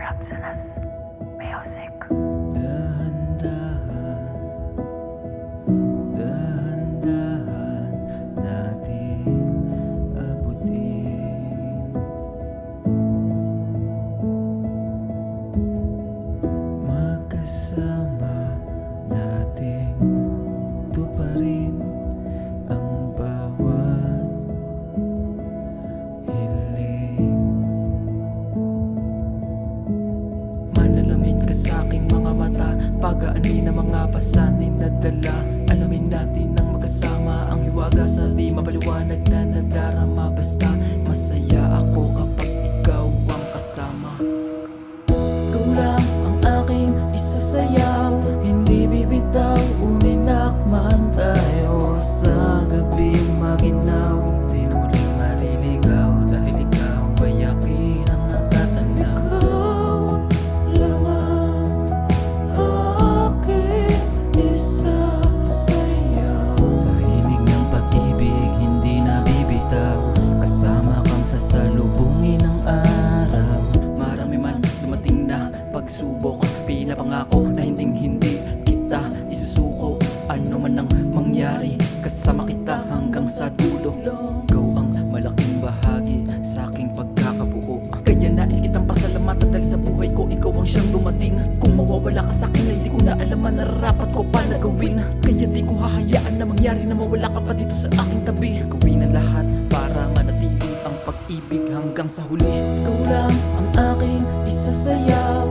Roxanne's music. Dahan-dahan, dahan-dahan nating abutin. Magkasama nating tuparin ang bawat hiling. Manalamin ka sa aking mga mata, pagaanin ang mga pasanin na dala. Alamin natin ng magkasama ang hiwaga sa di mapaliwanag na nadarama. Basta masaya ako kapag ikaw ang kasama. Ikaw lang ang aking isasayaw, hindi bibitaw, uminak man tayo sa gabing maginaw. Di na muling maliligaw dahil ikaw ay akin ang natatanaw. Ikaw lamang aking isasayaw, sa himig ng pag-ibig hindi nabibitaw, kasama kang sasalubungin ng araw. Marami man dumating na pagsubok, pinapangako na hindi kita isusuko. Ano man ang mangyari, kasama kita hanggang sa dulo. Ikaw ang malaking bahagi sa aking pagkakabuo, kaya nais kitang pasalamatan dahil sa buhay ko ikaw ang siyang dumating. Kung mawawala ka sa akin ay di ko na alam ang nararapat ko pa na gawin, kaya di ko hahayaan na mangyari na mawala ka pa dito sa aking tabi. Gawin ang lahat para manatili ang pag-ibig hanggang sa huli. Ikaw lang ang aking isasayaw,